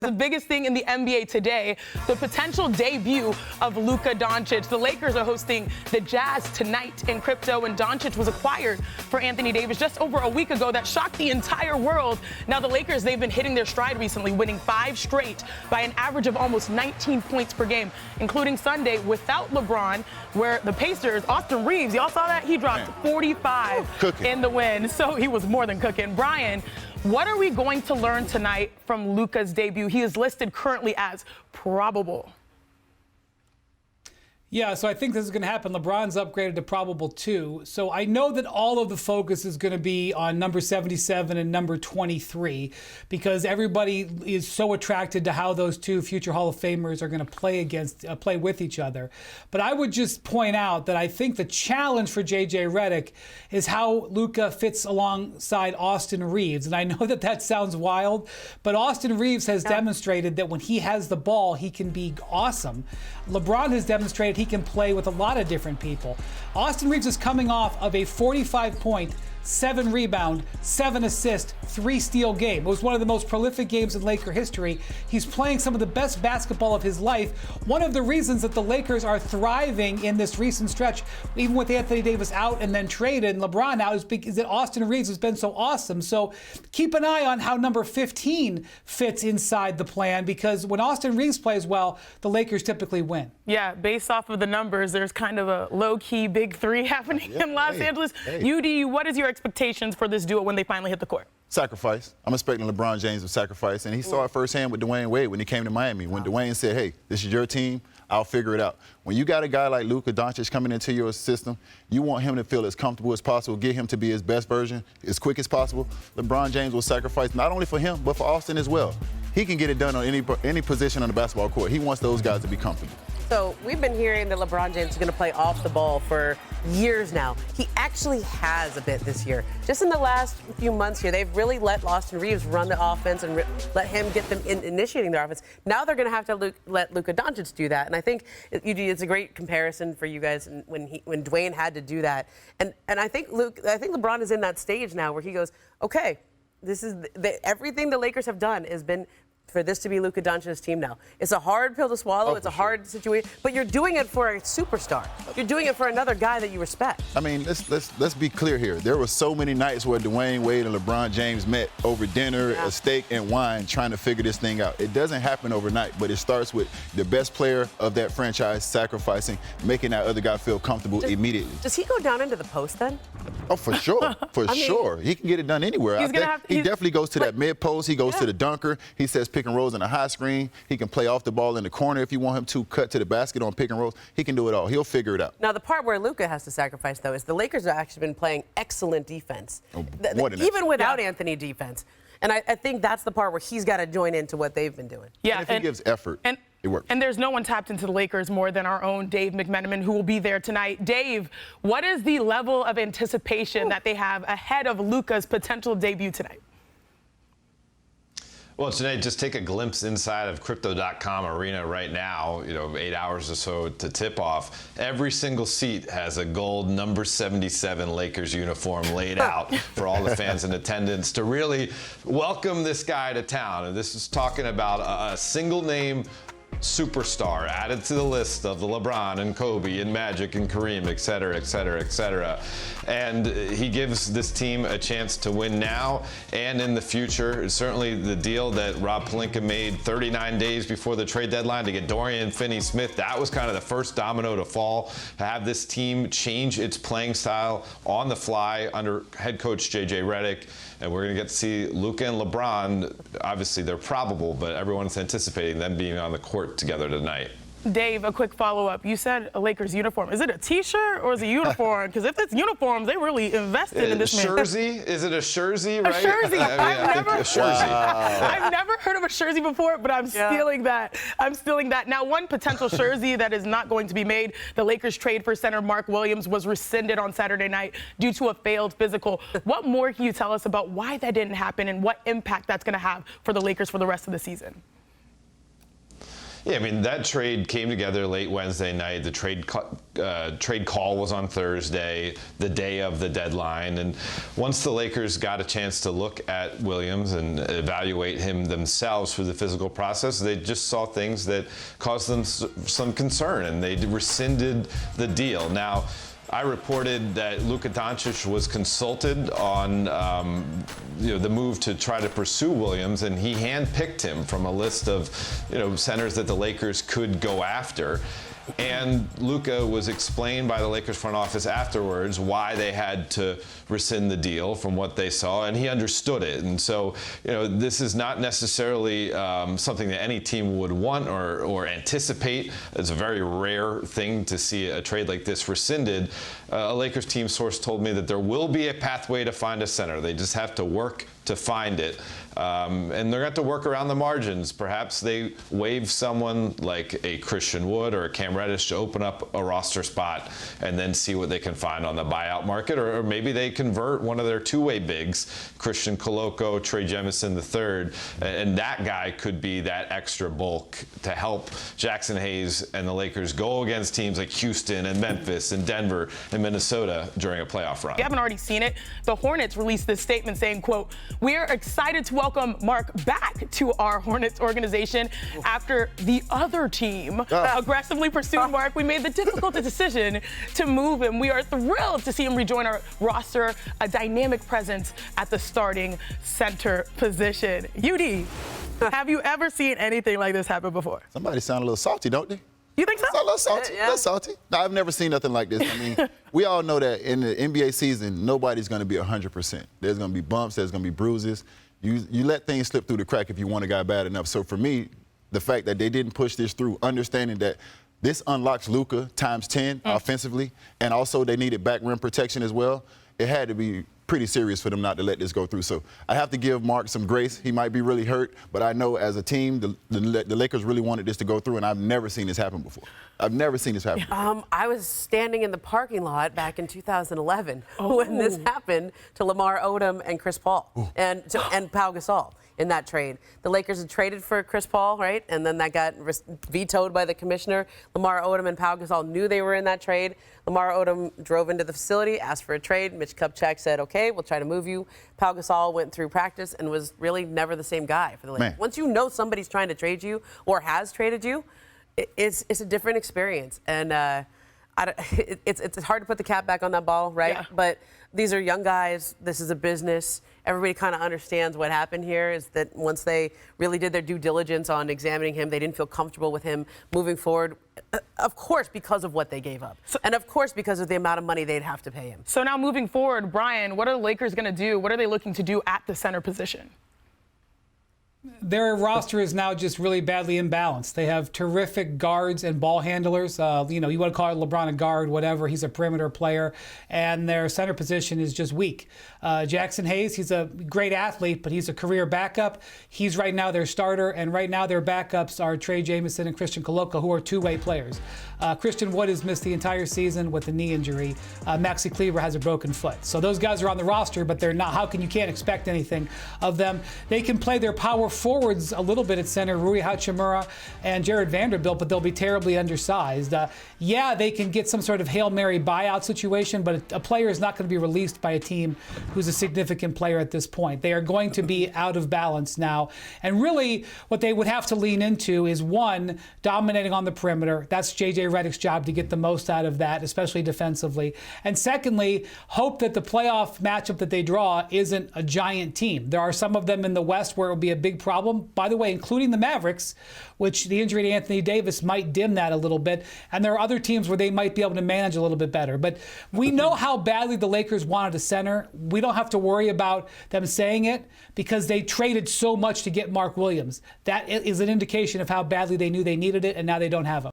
The biggest thing in the NBA today, the potential debut of Luka Doncic. The Lakers are hosting the Jazz tonight in crypto, and Doncic was acquired for Anthony Davis just over a week ago. That shocked the entire world. Now the Lakers, they've been hitting their stride recently, winning 5 straight by an average of almost 19 points per game, including Sunday without LeBron, where the Pacers, Austin Reeves, y'all saw that? He dropped 45 in the win, so he was more than cooking. Brian, what are we going to learn tonight from Luka's debut? He is listed currently as probable. Yeah, so I think this is going to happen. LeBron's upgraded to probable too. So I know that all of the focus is going to be on number 77 and number 23 because everybody is so attracted to how those two future Hall of Famers are going to play with each other. But I would just point out that I think the challenge for J.J. Redick is how Luka fits alongside Austin Reeves. And I know that that sounds wild, but Austin Reeves has demonstrated that when he has the ball, he can be awesome. LeBron has demonstrated he can play with a lot of different people. Austin Reeves is coming off of a 45-point, 7 rebound, 7 assist, 3 steal game. It was one of the most prolific games in Laker history. He's playing some of the best basketball of his life. One of the reasons that the Lakers are thriving in this recent stretch, even with Anthony Davis out and then traded and LeBron out, is that Austin Reeves has been so awesome. So keep an eye on how number 15 fits inside the plan, because when Austin Reeves plays well, the Lakers typically win. Yeah, based off of the numbers, there's kind of a low-key big three happening in Los Angeles. UD, what is your expectations for this duo when they finally hit the court? Sacrifice. I'm expecting LeBron James to sacrifice, and he saw it firsthand with Dwayne Wade when he came to Miami. When Dwayne said, hey, this is your team, I'll figure it out. When you got a guy like Luka Doncic coming into your system, you want him to feel as comfortable as possible, get him to be his best version as quick as possible. LeBron James will sacrifice not only for him, but for Austin as well. He can get it done on any position on the basketball court. He wants those guys to be comfortable. So we've been hearing that LeBron James is going to play off the ball for years now. He actually has a bit this year. Just in the last few months here, they've really let Austin Reeves run the offense and let him get them initiating their offense. Now they're going to have to let Luka Doncic do that. And I think it's a great comparison for you guys when Dwayne had to do that. And I think LeBron is in that stage now where he goes, okay, this is everything the Lakers have done has been for this to be Luka Doncic's team now. It's a hard pill to swallow. It's a hard situation, but you're doing it for a superstar. You're doing it for another guy that you respect. I mean, let's be clear here. There were so many nights where Dwayne Wade and LeBron James met over dinner, a steak, and wine trying to figure this thing out. It doesn't happen overnight, but it starts with the best player of that franchise sacrificing, making that other guy feel comfortable immediately. Does he go down into the post then? Oh, for sure. For sure. He can get it done anywhere. He definitely goes to that mid-post. He goes to the dunker. He says pick and rolls in a high screen. He can play off the ball in the corner if you want him to, cut to the basket on pick and rolls. He can do it all. He'll figure it out. Now, the part where Luka has to sacrifice, though, is the Lakers have actually been playing excellent defense, even without Anthony defense. And I think that's the part where he's got to join into what they've been doing. Yeah, and if he gives effort, it works. And there's no one tapped into the Lakers more than our own Dave McMenamin, who will be there tonight. Dave, what is the level of anticipation that they have ahead of Luka's potential debut tonight? Well, today, just take a glimpse inside of Crypto.com arena right now, 8 hours or so to tip off. Every single seat has a gold number 77 Lakers uniform laid out for all the fans in attendance to really welcome this guy to town. And this is talking about a single name superstar added to the list of the LeBron and Kobe and Magic and Kareem, et cetera, et cetera, et cetera. And he gives this team a chance to win now and in the future. Certainly the deal that Rob Pelinka made 39 days before the trade deadline to get Dorian Finney-Smith, that was kind of the first domino to fall, to have this team change its playing style on the fly under head coach J.J. Redick. And we're going to get to see Luka and LeBron. Obviously, they're probable, but everyone's anticipating them being on the court together tonight. Dave, a quick follow-up. You said a Lakers uniform. Is it a T-shirt or is it a uniform? Because if it's uniforms, they really invested in this man. Jersey? Is it a jersey, right? A jersey. I've never heard of a jersey before, but I'm stealing that. I'm stealing that. Now, one potential jersey that is not going to be made, the Lakers trade for center Mark Williams was rescinded on Saturday night due to a failed physical. What more can you tell us about why that didn't happen and what impact that's going to have for the Lakers for the rest of the season? Yeah, I mean, that trade came together late Wednesday night. The trade call was on Thursday, the day of the deadline. And once the Lakers got a chance to look at Williams and evaluate him themselves through the physical process, they just saw things that caused them some concern, and they rescinded the deal. Now, I reported that Luka Doncic was consulted on the move to try to pursue Williams, and he handpicked him from a list of centers that the Lakers could go after. And Luka was explained by the Lakers front office afterwards why they had to rescind the deal from what they saw, and he understood it. And so, this is not necessarily something that any team would want or anticipate. It's a very rare thing to see a trade like this rescinded. A Lakers team source told me that there will be a pathway to find a center. They just have to work to find it. And they're going to have to work around the margins. Perhaps they waive someone like a Christian Wood or a Cam Reddish to open up a roster spot and then see what they can find on the buyout market. Or maybe they convert one of their two-way bigs, Christian Koloko, Trey Jemison III, and that guy could be that extra bulk to help Jackson Hayes and the Lakers go against teams like Houston and Memphis and Denver and Minnesota during a playoff run. If you haven't already seen it, the Hornets released this statement saying, quote, "We are excited to welcome Mark back to our Hornets organization. After the other team aggressively pursued Mark, we made the difficult decision to move him. We are thrilled to see him rejoin our roster, a dynamic presence at the starting center position." UD, have you ever seen anything like this happen before? Somebody sound a little salty, don't they? You think so? A little salty. Yeah. A little salty. No, I've never seen nothing like this. I mean, we all know that in the NBA season, nobody's going to be 100%. There's going to be bumps. There's going to be bruises. You let things slip through the crack if you want a guy bad enough. So for me, the fact that they didn't push this through, understanding that this unlocks Luka times 10 offensively, and also they needed back rim protection as well, it had to be pretty serious for them not to let this go through. So I have to give Mark some grace. He might be really hurt, but I know as a team, the Lakers really wanted this to go through, and I've never seen this happen before. I've never seen this happen before. I was standing in the parking lot back in 2011 when this happened to Lamar Odom and Chris Paul and Pau Gasol in that trade. The Lakers had traded for Chris Paul, right? And then that got vetoed by the commissioner. Lamar Odom and Pau Gasol knew they were in that trade. Lamar Odom drove into the facility, asked for a trade. Mitch Kupchak said, "Okay, we'll try to move you." Pau Gasol went through practice and was really never the same guy for the Lakers. Man. Once you know somebody's trying to trade you or has traded you, it's a different experience. And it's hard to put the cap back on that ball, right? Yeah. But these are young guys. This is a business. Everybody kind of understands what happened here is that once they really did their due diligence on examining him, they didn't feel comfortable with him moving forward, of course, because of what they gave up. And of course, because of the amount of money they'd have to pay him. So now moving forward, Brian, what are the Lakers going to do? What are they looking to do at the center position? Their roster is now just really badly imbalanced. They have terrific guards and ball handlers. You want to call it LeBron a guard, whatever. He's a perimeter player. And their center position is just weak. Jackson Hayes, he's a great athlete, but he's a career backup. He's right now their starter. And right now their backups are Trey Jemison and Christian Koloko, who are two-way players. Christian Wood has missed the entire season with a knee injury. Maxi Kleber has a broken foot. So those guys are on the roster, but they're not. You can't expect anything of them. They can play their power forwards a little bit at center, Rui Hachimura and Jared Vanderbilt, but they'll be terribly undersized. They can get some sort of Hail Mary buyout situation, but a player is not going to be released by a team who's a significant player at this point. They are going to be out of balance now. And really, what they would have to lean into is, one, dominating on the perimeter. That's J.J. Redick's job to get the most out of that, especially defensively. And secondly, hope that the playoff matchup that they draw isn't a giant team. There are some of them in the West where it will be a big problem, by the way, including the Mavericks, which the injury to Anthony Davis might dim that a little bit. And there are other teams where they might be able to manage a little bit better. But we know how badly the Lakers wanted a center. We don't have to worry about them saying it because they traded so much to get Mark Williams. That is an indication of how badly they knew they needed it, and now they don't have him.